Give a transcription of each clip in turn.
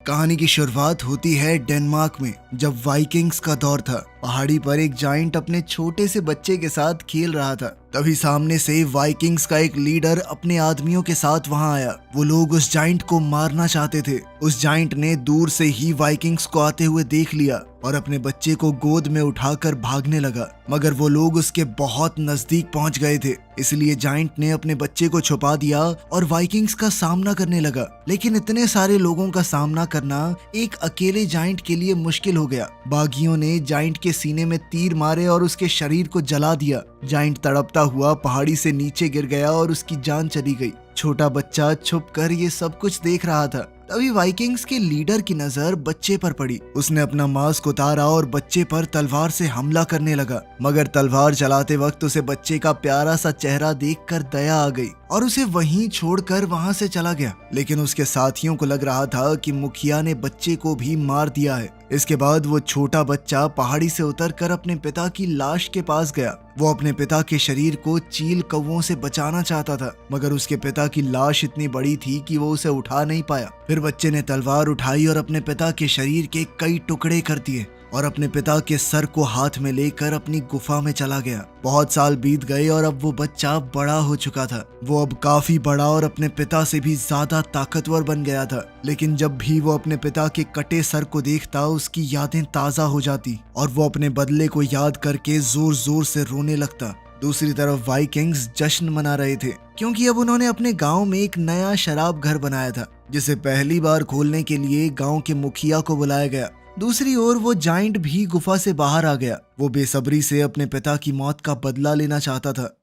कहानी की शुरुआत होती है डेनमार्क में, जब वाइकिंग्स का दौर था। पहाड़ी पर एक जाइंट अपने छोटे से बच्चे के साथ खेल रहा था। तभी सामने से वाइकिंग्स का एक लीडर अपने आदमियों के साथ वहां आया। वो लोग उस जाइंट को मारना चाहते थे। उस जाइंट ने दूर से ही वाइकिंग्स को आते हुए देख लिया और अपने बच्चे को गोद में उठाकर भागने लगा, मगर वो लोग उसके बहुत नजदीक पहुंच गए थे। इसलिए जाइंट ने अपने बच्चे को छुपा दिया और वाइकिंग्स का सामना करने लगा। लेकिन इतने सारे लोगों का सामना करना एक अकेले जाइंट के लिए मुश्किल हो गया। बागियों ने जाइंट के सीने में तीर मारे और उसके शरीर को जला दिया। जाइंट तड़पता हुआ पहाड़ी से नीचे गिर गया और उसकी जान चली गई। छोटा बच्चा छुपकर ये सब कुछ देख रहा था। तभी वाइकिंग्स के लीडर की नजर बच्चे पर पड़ी। उसने अपना मास्क उतारा और बच्चे पर तलवार से हमला करने लगा, मगर तलवार चलाते वक्त उसे बच्चे का प्यारा सा चेहरा देखकर दया आ गई और उसे वहीं छोड़कर वहां से चला गया। लेकिन उसके साथियों को लग रहा था कि मुखिया ने बच्चे को भी मार दिया है। इसके बाद वो छोटा बच्चा पहाड़ी से उतरकर अपने पिता की लाश के पास गया। वो अपने पिता के शरीर को चील कौवों से बचाना चाहता था, मगर उसके पिता की लाश इतनी बड़ी थी कि वो उसे उठा नहीं पाया। फिर बच्चे ने तलवार उठाई और अपने पिता के शरीर के कई टुकड़े कर दिए और अपने पिता के सर को हाथ में लेकर अपनी गुफा में चला गया। बहुत साल बीत गए और अब वो बच्चा बड़ा हो चुका था। वो अब काफी बड़ा और अपने पिता से भी ज्यादा ताकतवर बन गया था। लेकिन जब भी वो अपने पिता के कटे सर को देखता, उसकी यादें ताजा हो जाती और वो अपने बदले को याद करके जोर जोर से रोने लगता। दूसरी तरफ वाइकिंग्स जश्न मना रहे थे, क्योंकि अब उन्होंने अपने गांव में एक नया शराब घर बनाया था, जिसे पहली बार खोलने के लिए गांव के मुखिया को बुलाया गया। दूसरी ओर वो जाइंट भी गुफा से बाहर आ गया। वो बेसब्री से अपने पिता की मौत का बदला लेना चाहता था।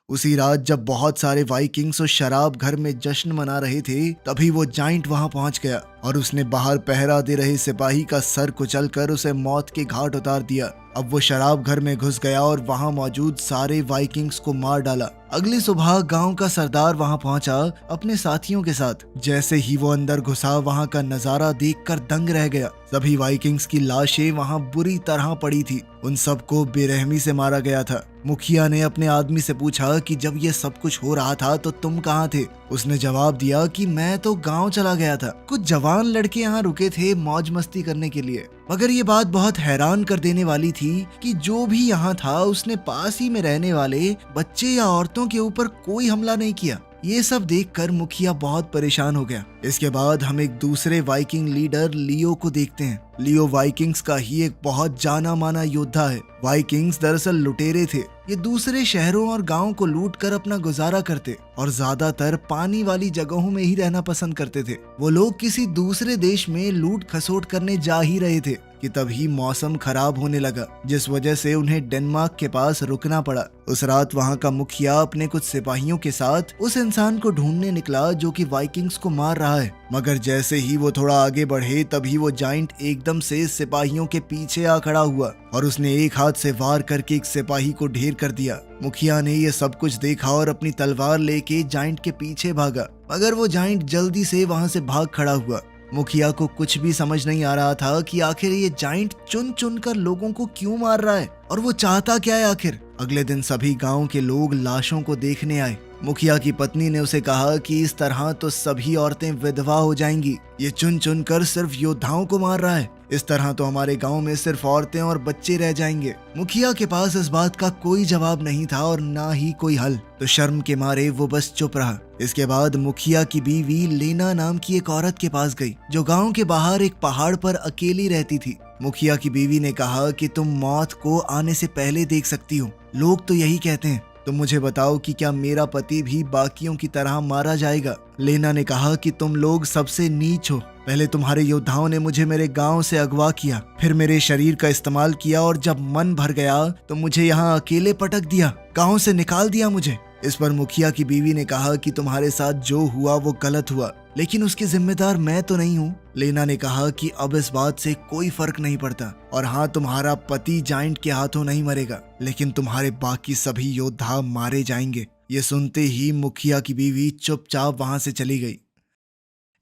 उसी रात जब बहुत सारे वाइकिंग्स उस शराब घर में जश्न मना रहे थे, तभी वो जाइंट वहां पहुंच गया और उसने बाहर पहरा दे रहे सिपाही का सर कुचलकर उसे मौत के घाट उतार दिया। अब वो शराब घर में घुस गया और वहां मौजूद सारे वाइकिंग्स को मार डाला। अगली सुबह गांव का सरदार वहां पहुंचा अपने साथियों के साथ। जैसे ही वो अंदर घुसा, वहां का नजारा देखकर दंग रह गया। सभी वाइकिंग्स की लाशें वहां बुरी तरह पड़ी थी। उन सबको बेरहमी से मारा गया था। मुखिया ने अपने आदमी से पूछा कि जब ये सब कुछ हो रहा था तो तुम कहाँ थे? उसने जवाब दिया कि मैं तो गांव चला गया था। कुछ जवान लड़के यहाँ रुके थे मौज मस्ती करने के लिए। मगर ये बात बहुत हैरान कर देने वाली थी कि जो भी यहाँ था उसने पास ही में रहने वाले बच्चे या औरतों के ऊपर कोई हमला नहीं किया। ये सब देखकर मुखिया बहुत परेशान हो गया। इसके बाद हम एक दूसरे वाइकिंग लीडर लियो को देखते हैं। लियो वाइकिंग्स का ही एक बहुत जाना माना योद्धा है। वाइकिंग्स दरअसल लुटेरे थे। ये दूसरे शहरों और गांवों को लूट कर अपना गुजारा करते और ज्यादातर पानी वाली जगहों में ही रहना पसंद करते थे। वो लोग किसी दूसरे देश में लूट खसोट करने जा ही रहे थे कि तभी मौसम खराब होने लगा, जिस वजह से उन्हें डेनमार्क के पास रुकना पड़ा। उस रात वहां का मुखिया अपने कुछ सिपाहियों के साथ उस इंसान को ढूंढने निकला जो कि वाइकिंग्स को मार रहा है। मगर जैसे ही वो थोड़ा आगे बढ़े, तभी वो जाइंट एकदम से सिपाहियों के पीछे आ खड़ा हुआ और उसने एक हाथ से वार करके एक सिपाही को ढेर कर दिया। मुखिया ने ये सब कुछ देखा और अपनी तलवार लेके जाइंट के पीछे भागा, मगर वो जाइंट जल्दी से वहां से भाग खड़ा हुआ। मुखिया को कुछ भी समझ नहीं आ रहा था कि आखिर ये जाइंट चुन चुन कर लोगों को क्यों मार रहा है और वो चाहता क्या है आखिर। अगले दिन सभी गांव के लोग लाशों को देखने आए। मुखिया की पत्नी ने उसे कहा कि इस तरह तो सभी औरतें विधवा हो जाएंगी। ये चुन चुन कर सिर्फ योद्धाओं को मार रहा है। इस तरह तो हमारे गांव में सिर्फ औरतें और बच्चे रह जाएंगे। मुखिया के पास इस बात का कोई जवाब नहीं था और ना ही कोई हल, तो शर्म के मारे वो बस चुप रहा। इसके बाद मुखिया की बीवी लेना नाम की एक औरत के पास गई, जो गांव के बाहर एक पहाड़ पर अकेली रहती थी। मुखिया की बीवी ने कहा कि तुम मौत को आने से पहले देख सकती हो। लोग तो यही कहते हैं। तुम मुझे बताओ कि क्या मेरा पति भी बाकियों की तरह मारा जाएगा? लेना ने कहा कि तुम लोग सबसे नीच हो। पहले तुम्हारे योद्धाओं ने मुझे मेरे गांव से अगवा किया, फिर मेरे शरीर का इस्तेमाल किया और जब मन भर गया तो मुझे यहाँ अकेले पटक दिया, गांव से निकाल दिया मुझे। इस पर मुखिया की बीवी ने कहा कि तुम्हारे साथ जो हुआ वो गलत हुआ, लेकिन उसकी जिम्मेदार मैं तो नहीं हूँ। लेना ने कहा कि अब इस बात से कोई फर्क नहीं पड़ता और हाँ, तुम्हारा पति जाइंट के हाथों नहीं मरेगा, लेकिन तुम्हारे बाकी सभी योद्धा मारे जाएंगे। ये सुनते ही मुखिया की बीवी चुपचाप वहां से चली गई।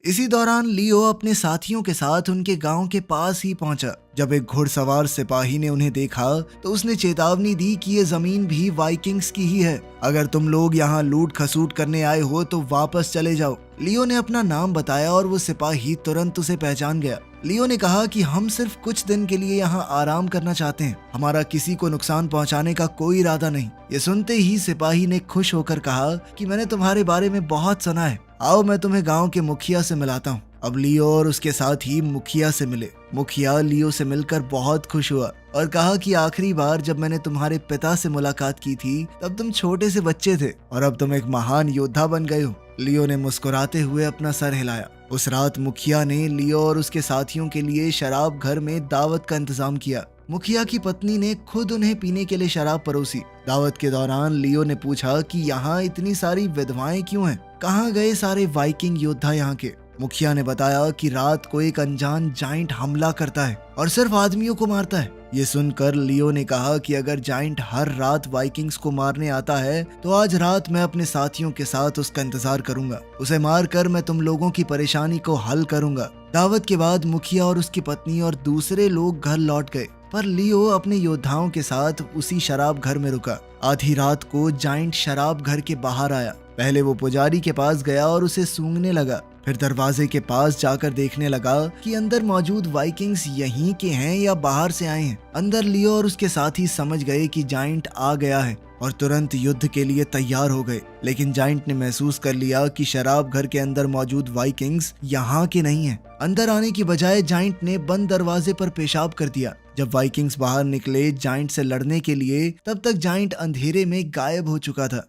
इसी दौरान लियो अपने साथियों के साथ उनके गांव के पास ही पहुंचा। जब एक घुड़सवार सिपाही ने उन्हें देखा तो उसने चेतावनी दी कि ये जमीन भी वाइकिंग्स की ही है। अगर तुम लोग यहाँ लूट खसूट करने आए हो तो वापस चले जाओ। लियो ने अपना नाम बताया और वो सिपाही तुरंत उसे पहचान गया। लियो ने कहा कि हम सिर्फ कुछ दिन के लिए यहाँ आराम करना चाहते हैं, हमारा किसी को नुकसान पहुँचाने का कोई इरादा नहीं। ये सुनते ही सिपाही ने खुश होकर कहा कि मैंने तुम्हारे बारे में बहुत सुना है, आओ मैं तुम्हें गांव के मुखिया से मिलाता हूँ। अब लियो और उसके साथ ही मुखिया से मिले। मुखिया लियो से मिलकर बहुत खुश हुआ और कहा कि आखिरी बार जब मैंने तुम्हारे पिता से मुलाकात की थी तब तुम छोटे से बच्चे थे और अब तुम एक महान योद्धा बन गए हो। लियो ने मुस्कुराते हुए अपना सर हिलाया। उस रात मुखिया ने लियो और उसके साथियों के लिए शराब घर में दावत का इंतजाम किया। मुखिया की पत्नी ने खुद उन्हें पीने के लिए शराब परोसी। दावत के दौरान लियो ने पूछा कि यहाँ इतनी सारी विधवाएं क्यों हैं? कहाँ गए सारे वाइकिंग योद्धा यहाँ के? मुखिया ने बताया कि रात को एक अनजान जाइंट हमला करता है और सिर्फ आदमियों को मारता है। ये सुनकर लियो ने कहा कि अगर जाइंट हर रात वाइकिंग्स को मारने आता है तो आज रात मैं अपने साथियों के साथ उसका इंतजार करूंगा। उसे मारकर मैं तुम लोगों की परेशानी को हल करूंगा। दावत के बाद मुखिया और उसकी पत्नी और दूसरे लोग घर लौट गए, पर लियो अपने योद्धाओं के साथ उसी शराब घर में रुका। आधी रात को जाइंट शराब घर के बाहर आया। पहले वो पुजारी के पास गया और उसे सूंघने लगा, फिर दरवाजे के पास जाकर देखने लगा कि अंदर मौजूद वाइकिंग्स यहीं के हैं या बाहर से आए हैं। अंदर लियो और उसके साथी समझ गए कि जाइंट आ गया है और तुरंत युद्ध के लिए तैयार हो गए। लेकिन जाइंट ने महसूस कर लिया कि शराब घर के अंदर मौजूद वाइकिंग्स यहाँ के नहीं हैं। अंदर आने की बजाय जाइंट ने बंद दरवाजे पर पेशाब कर दिया। जब वाइकिंग्स बाहर निकले जाइंट से लड़ने के लिए, तब तक जाइंट अंधेरे में गायब हो चुका था।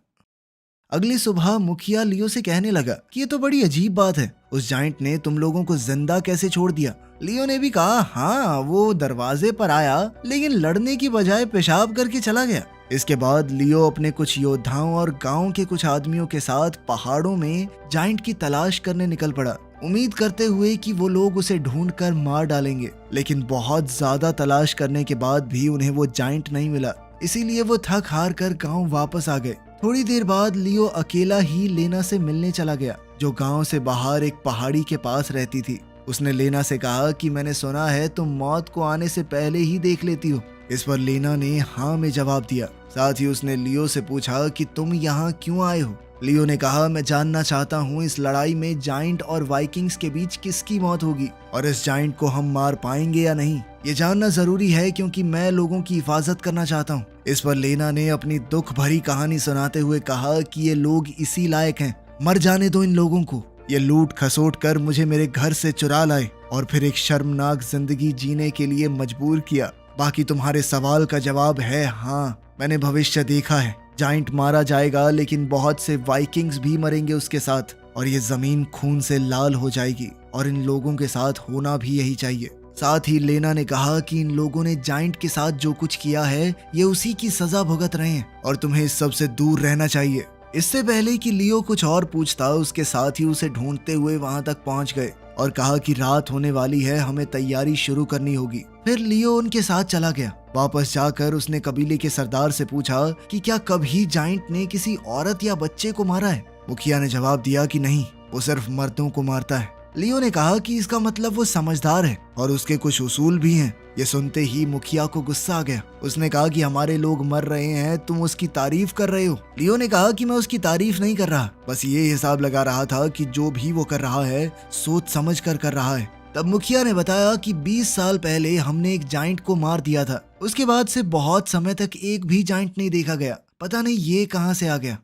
अगली सुबह मुखिया लियो से कहने लगा कि ये तो बड़ी अजीब बात है, उस जाइंट ने तुम लोगों को जिंदा कैसे छोड़ दिया? लियो ने भी कहा, हाँ वो दरवाजे पर आया लेकिन लड़ने की बजाय पेशाब करके चला गया। इसके बाद लियो अपने कुछ योद्धाओं और गांव के कुछ आदमियों के साथ पहाड़ों में जाइंट की तलाश करने निकल पड़ा, उम्मीद करते हुए कि वो लोग उसे ढूंढकर मार डालेंगे। लेकिन बहुत ज्यादा तलाश करने के बाद भी उन्हें वो जाइंट नहीं मिला, इसीलिए वो थक हार कर गाँव वापस आ गए। थोड़ी देर बाद लियो अकेला ही लेना से मिलने चला गया, जो गांव से बाहर एक पहाड़ी के पास रहती थी। उसने लेना से कहा कि मैंने सुना है तुम मौत को आने से पहले ही देख लेती हो। इस पर लेना ने हाँ में जवाब दिया। साथ ही उसने लियो से पूछा कि तुम यहाँ क्यों आए हो? लियो ने कहा, मैं जानना चाहता हूँ इस लड़ाई में जाइंट और वाइकिंग्स के बीच किसकी मौत होगी और इस जाइंट को हम मार पाएंगे या नहीं। ये जानना जरूरी है क्योंकि मैं लोगों की हिफाजत करना चाहता हूँ। इस पर लेना ने अपनी दुख भरी कहानी सुनाते हुए कहा कि ये लोग इसी लायक हैं, मर जाने दो इन लोगों को। ये लूट खसोट कर मुझे मेरे घर से चुरा लाए और फिर एक शर्मनाक जिंदगी जीने के लिए मजबूर किया। बाकी तुम्हारे सवाल का जवाब है हाँ, मैंने भविष्य देखा है। जाइंट मारा जाएगा लेकिन बहुत से वाइकिंग्स भी मरेंगे उसके साथ और ये जमीन खून से लाल हो जाएगी और इन लोगों के साथ होना भी यही चाहिए। साथ ही लेना ने कहा कि इन लोगों ने जाइंट के साथ जो कुछ किया है ये उसी की सजा भुगत रहे हैं और तुम्हें इस सब से दूर रहना चाहिए। इससे पहले कि लियो कुछ और पूछता, उसके साथ ही उसे ढूंढते हुए वहां तक पहुंच गए और कहा कि रात होने वाली है, हमें तैयारी शुरू करनी होगी। फिर लियो उनके साथ चला गया। वापस जाकर उसने कबीले के सरदार से पूछा कि क्या कभी जाइंट ने किसी औरत या बच्चे को मारा है? मुखिया ने जवाब दिया कि नहीं, वो सिर्फ मर्दों को मारता है। लियो ने कहा कि इसका मतलब वो समझदार है और उसके कुछ उसूल भी हैं। ये सुनते ही मुखिया को गुस्सा आ गया। उसने कहा कि हमारे लोग मर रहे हैं, तुम उसकी तारीफ कर रहे हो। लियो ने कहा कि मैं उसकी तारीफ नहीं कर रहा, बस ये हिसाब लगा रहा था कि जो भी वो कर रहा है सोच समझ कर रहा है। तब मुखिया ने बताया कि 20 साल पहले हमने एक जाइंट को मार दिया था। उसके बाद से बहुत समय तक एक भी जाइंट नहीं देखा गया, पता नहीं ये कहाँ से आ गया।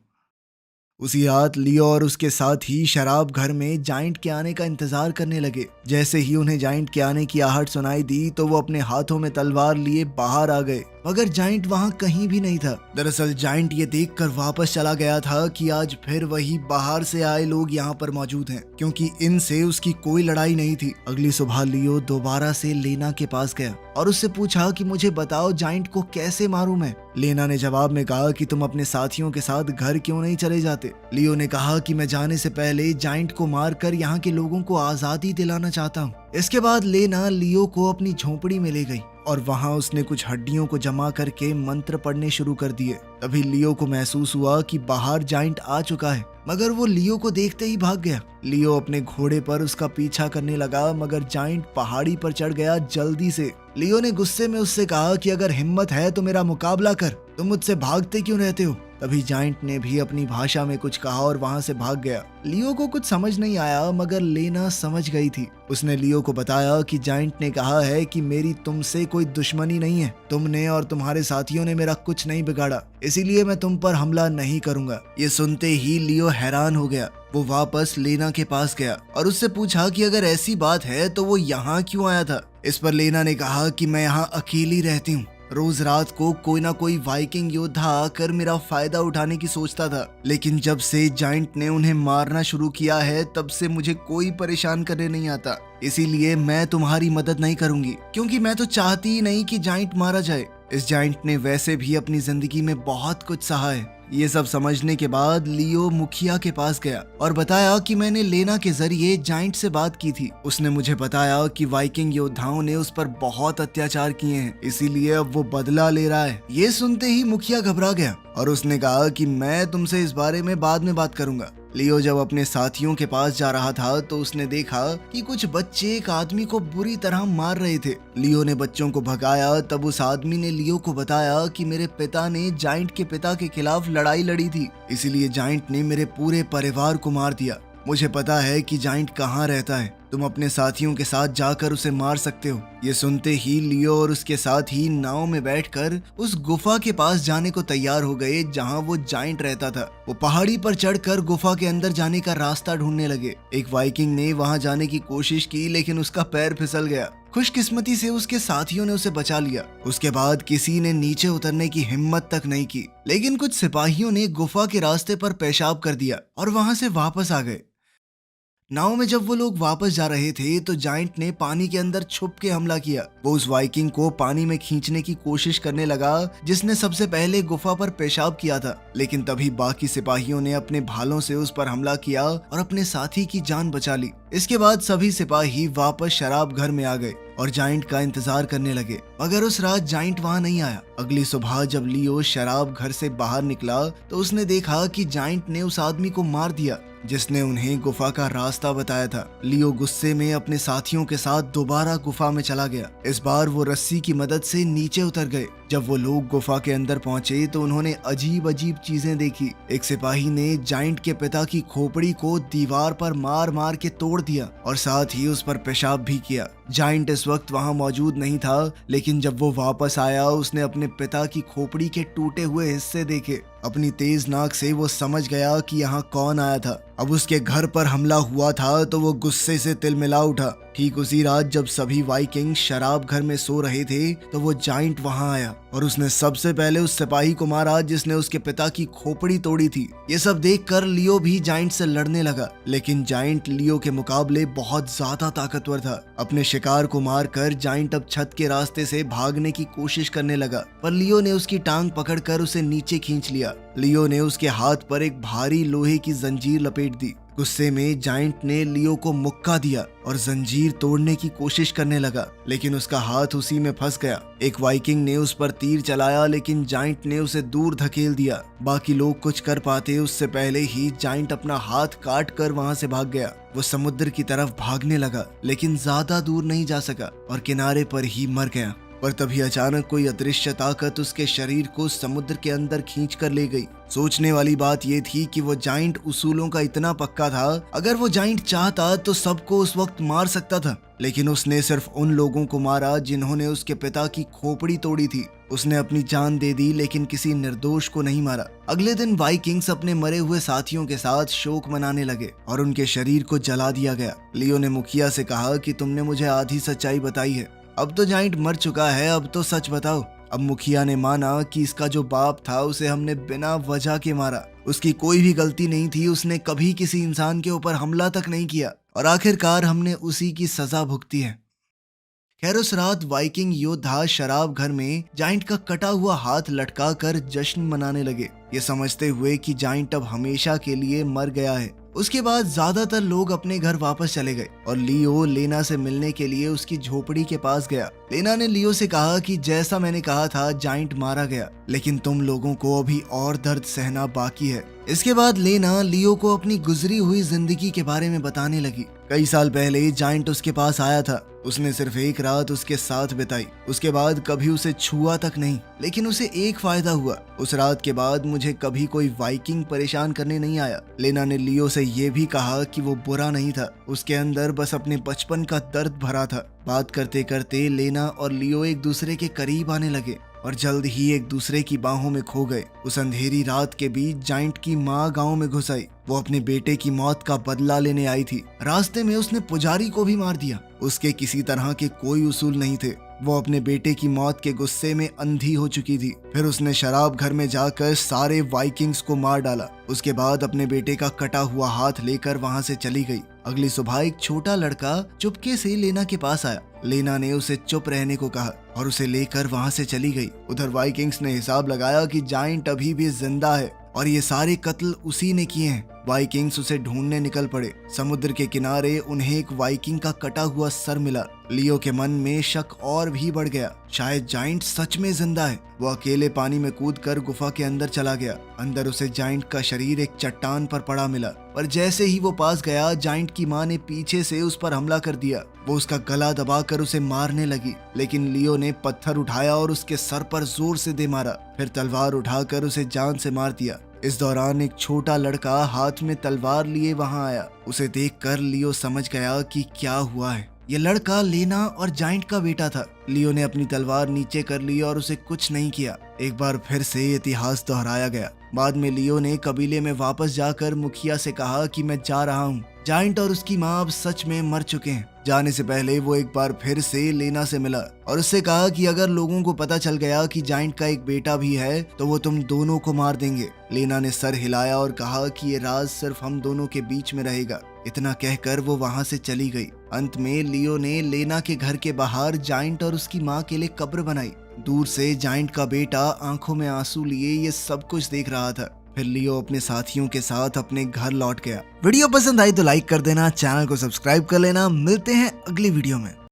उसी रात लियो और उसके साथ ही शराब घर में जाइंट के आने का इंतजार करने लगे। जैसे ही उन्हें जाइंट के आने की आहट सुनाई दी तो वो अपने हाथों में तलवार लिए बाहर आ गए, मगर जाइंट वहां कहीं भी नहीं था। दरअसल जाइंट ये देखकर वापस चला गया था कि आज फिर वही बाहर से आए लोग यहाँ पर मौजूद हैं, क्योंकि इनसे उसकी कोई लड़ाई नहीं थी। अगली सुबह लियो दोबारा से लेना के पास गया और उससे पूछा कि मुझे बताओ जाइंट को कैसे मारूं मैं। लेना ने जवाब में कहा कि तुम अपने साथियों के साथ घर क्यों नहीं चले जाते। लियो ने कहा कि मैं जाने से पहले जाइंट को मारकर यहाँ के लोगों को आजादी दिलाना चाहता हूँ। इसके बाद लेना लियो को अपनी झोपड़ी में ले गई और वहां उसने कुछ हड्डियों को जमा करके मंत्र पढ़ने शुरू कर दिए। तभी लियो को महसूस हुआ कि बाहर जाइंट आ चुका है, मगर वो लियो को देखते ही भाग गया। लियो अपने घोड़े पर उसका पीछा करने लगा, मगर जाइंट पहाड़ी पर चढ़ गया जल्दी से। लियो ने गुस्से में उससे कहा कि अगर हिम्मत है तो मेरा मुकाबला कर, तुम मुझसे भागते क्यों रहते हो। तभी जाइंट ने भी अपनी भाषा में कुछ कहा और वहां से भाग गया। लियो को कुछ समझ नहीं आया, मगर लेना समझ गई थी। उसने लियो को बताया कि जाइंट ने कहा है कि मेरी तुमसे कोई दुश्मनी नहीं है, तुमने और तुम्हारे साथियों ने मेरा कुछ नहीं बिगाड़ा, इसीलिए मैं तुम पर हमला नहीं करूंगा। ये सुनते ही लियो हैरान हो गया। वो वापस लेना के पास गया और उससे पूछा कि अगर ऐसी बात है तो वो यहाँ क्यों आया था। इस पर लेना ने कहा कि मैं यहाँ अकेली रहती हूँ, रोज रात को कोई ना कोई वाइकिंग योद्धा आकर मेरा फायदा उठाने की सोचता था, लेकिन जब से जाइंट ने उन्हें मारना शुरू किया है तब से मुझे कोई परेशान करने नहीं आता, इसीलिए मैं तुम्हारी मदद नहीं करूंगी, क्योंकि मैं तो चाहती ही नहीं कि जाइंट मारा जाए। इस जाइंट ने वैसे भी अपनी जिंदगी में बहुत कुछ सहा है। ये सब समझने के बाद लियो मुखिया के पास गया और बताया कि मैंने लेना के जरिए जाइंट से बात की थी। उसने मुझे बताया कि वाइकिंग योद्धाओं ने उस पर बहुत अत्याचार किए हैं, इसीलिए अब वो बदला ले रहा है। ये सुनते ही मुखिया घबरा गया और उसने कहा कि मैं तुमसे इस बारे में बाद में बात करूंगा। लियो जब अपने साथियों के पास जा रहा था तो उसने देखा कि कुछ बच्चे एक आदमी को बुरी तरह मार रहे थे। लियो ने बच्चों को भगाया, तब उस आदमी ने लियो को बताया कि मेरे पिता ने जाइंट के पिता के खिलाफ लड़ाई लड़ी थी, इसीलिए जाइंट ने मेरे पूरे परिवार को मार दिया। मुझे पता है कि जाइंट कहाँ रहता है, तुम अपने साथियों के साथ जाकर उसे मार सकते हो। ये सुनते ही लियो और उसके साथी नाव में बैठकर उस गुफा के पास जाने को तैयार हो गए जहां वो जाइंट रहता था। वो पहाड़ी पर चढ़कर गुफा के अंदर जाने का रास्ता ढूंढने लगे। एक वाइकिंग ने वहां जाने की कोशिश की, लेकिन उसका पैर फिसल गया। खुशकिस्मती से उसके साथियों ने उसे बचा लिया। उसके बाद किसी ने नीचे उतरने की हिम्मत तक नहीं की, लेकिन कुछ सिपाहियों ने गुफा के रास्ते पर पेशाब कर दिया और वहां से वापस आ गए। नाव में जब वो लोग वापस जा रहे थे तो जाइंट ने पानी के अंदर छुप के हमला किया। वो उस वाइकिंग को पानी में खींचने की कोशिश करने लगा जिसने सबसे पहले गुफा पर पेशाब किया था, लेकिन तभी बाकी सिपाहियों ने अपने भालों से उस पर हमला किया और अपने साथी की जान बचा ली। इसके बाद सभी सिपाही वापस शराब घर में आ गए और जाइंट का इंतजार करने लगे, मगर उस रात जाइंट वहां नहीं आया। अगली सुबह जब लियो शराब घर से बाहर निकला तो उसने देखा कि जाइंट ने उस आदमी को मार दिया जिसने उन्हें गुफा का रास्ता बताया था। लियो गुस्से में अपने साथियों के साथ दोबारा गुफा में चला गया। इस बार वो रस्सी की मदद से नीचे उतर गए। जब वो लोग गुफा के अंदर पहुंचे तो उन्होंने अजीब अजीब चीजें देखी। एक सिपाही ने जाइंट के पिता की खोपड़ी को दीवार पर मार मार के तोड़ दिया और साथ ही उस पर पेशाब भी किया। जाइंट इस वक्त वहां मौजूद नहीं था, लेकिन जब वो वापस आया उसने अपने पिता की खोपड़ी के टूटे हुए हिस्से देखे। अपनी तेज नाक से वो समझ गया कि यहाँ कौन आया था। अब उसके घर पर हमला हुआ था तो वो गुस्से से तिलमिला उठा। ठीक उसी रात जब सभी वाइकिंग शराब घर में सो रहे थे तो वो जाइंट वहां आया और उसने सबसे पहले उस सिपाही को मारा जिसने उसके पिता की खोपड़ी तोड़ी थी। ये सब देखकर लियो भी जाइंट से लड़ने लगा, लेकिन जाइंट लियो के मुकाबले बहुत ज्यादा ताकतवर था। अपने शिकार को मारकर जाइंट अब छत के रास्ते से भागने की कोशिश करने लगा, पर लियो ने उसकी टांग पकड़कर उसे नीचे खींच लिया। लियो ने उसके हाथ पर एक भारी लोहे की जंजीर लपेट दी। गुस्से में जाइंट ने लियो को मुक्का दिया और जंजीर तोड़ने की कोशिश करने लगा, लेकिन उसका हाथ उसी में फंस गया। एक वाइकिंग ने उस पर तीर चलाया, लेकिन जाइंट ने उसे दूर धकेल दिया। बाकी लोग कुछ कर पाते उससे पहले ही जाइंट अपना हाथ काट कर वहां से भाग गया। वो समुद्र की तरफ भागने लगा, लेकिन ज्यादा दूर नहीं जा सका और किनारे पर ही मर गया। पर तभी अचानक कोई अदृश्य ताकत उसके शरीर को समुद्र के अंदर खींच कर ले गई। सोचने वाली बात यह थी कि वो जाइंट उसूलों का इतना पक्का था, अगर वो जाइंट चाहता तो सबको उस वक्त मार सकता था, लेकिन उसने सिर्फ उन लोगों को मारा जिन्होंने उसके पिता की खोपड़ी तोड़ी थी। उसने अपनी जान दे दी, लेकिन किसी निर्दोष को नहीं मारा। अगले दिन वाइकिंग्स अपने मरे हुए साथियों के साथ शोक मनाने लगे और उनके शरीर को जला दिया गया। लियो ने मुखिया से कहा कि तुमने मुझे आधी सच्चाई बताई है, अब तो जाइंट मर चुका है, अब तो सच बताओ। अब मुखिया ने माना कि इसका जो बाप था उसे हमने बिना वजह के मारा। उसकी कोई भी गलती नहीं थी, उसने कभी किसी इंसान के ऊपर हमला तक नहीं किया और आखिरकार हमने उसी की सजा भुगती है। खैर उस रात वाइकिंग योद्धा शराब घर में जाइंट का कटा हुआ हाथ लटका कर जश्न मनाने लगे, ये समझते हुए कि जाइंट अब हमेशा के लिए मर गया है। उसके बाद ज्यादातर लोग अपने घर वापस चले गए और लियो लेना से मिलने के लिए उसकी झोपड़ी के पास गया। लेना ने लियो से कहा कि जैसा मैंने कहा था, जाइंट मारा गया, लेकिन तुम लोगों को अभी और दर्द सहना बाकी है। इसके बाद लेना लियो को अपनी गुजरी हुई जिंदगी के बारे में बताने लगी। कई साल पहले जाइंट उसके पास आया था। उसने सिर्फ एक रात उसके साथ बिताई, उसके बाद कभी उसे छुआ तक नहीं। लेकिन उसे एक फायदा हुआ, उस रात के बाद मुझे कभी कोई वाइकिंग परेशान करने नहीं आया। लेना ने लियो से ये भी कहा कि वो बुरा नहीं था, उसके अंदर बस अपने बचपन का दर्द भरा था। बात करते करते लेना और लियो एक दूसरे के करीब आने लगे और जल्द ही एक दूसरे की बाहों में खो गए। उस अंधेरी रात के बीच जाइंट की माँ गांव में घुस आई। वो अपने बेटे की मौत का बदला लेने आई थी। रास्ते में उसने पुजारी को भी मार दिया। उसके किसी तरह के कोई उसूल नहीं थे। वो अपने बेटे की मौत के गुस्से में अंधी हो चुकी थी। फिर उसने शराब घर में जाकर सारे वाइकिंग्स को मार डाला। उसके बाद अपने बेटे का कटा हुआ हाथ लेकर वहां से चली गई। अगली सुबह एक छोटा लड़का चुपके से लेना के पास आया। लेना ने उसे चुप रहने को कहा और उसे लेकर वहां से चली गई। उधर वाइकिंग्स ने हिसाब लगाया कि जाइंट अभी भी जिंदा है और ये सारे कत्ल उसी ने किए हैं। वाइकिंग्स उसे ढूंढने निकल पड़े। समुद्र के किनारे उन्हें एक वाइकिंग का कटा हुआ सर मिला। लियो के मन में शक और भी बढ़ गया, शायद जाइंट सच में जिंदा है। वो अकेले पानी में कूदकर गुफा के अंदर चला गया। अंदर उसे जाइंट का शरीर एक चट्टान पर पड़ा मिला, पर जैसे ही वो पास गया, जाइंट की माँ ने पीछे से उस पर हमला कर दिया। वो उसका गला दबाकर उसे मारने लगी, लेकिन लियो ने पत्थर उठाया और उसके सर पर जोर से दे मारा। फिर तलवार उठाकर उसे जान से मार दिया। इस दौरान एक छोटा लड़का हाथ में तलवार लिए वहां आया। उसे देखकर लियो समझ गया कि क्या हुआ है। ये लड़का लेना और जाइंट का बेटा था। लियो ने अपनी तलवार नीचे कर ली और उसे कुछ नहीं किया। एक बार फिर से इतिहास दोहराया गया। बाद में लियो ने कबीले में वापस जाकर मुखिया से कहा कि मैं जा रहा हूँ। जाइंट और उसकी माँ अब सच में मर चुके हैं। जाने से पहले वो एक बार फिर से लेना से मिला और उससे कहा कि अगर लोगों को पता चल गया कि जाइंट का एक बेटा भी है तो वो तुम दोनों को मार देंगे। लेना ने सर हिलाया और कहा कि ये राज सिर्फ हम दोनों के बीच में रहेगा। इतना कहकर वो वहां से चली गई। अंत में लियो ने लेना के घर के बाहर जाइंट और उसकी माँ के लिए कब्र बनाई। दूर से जाइंट का बेटा आंखों में आंसू लिए ये सब कुछ देख रहा था। फिर लियो अपने साथियों के साथ अपने घर लौट गया। वीडियो पसंद आई तो लाइक कर देना, चैनल को सब्सक्राइब कर लेना। मिलते हैं अगली वीडियो में।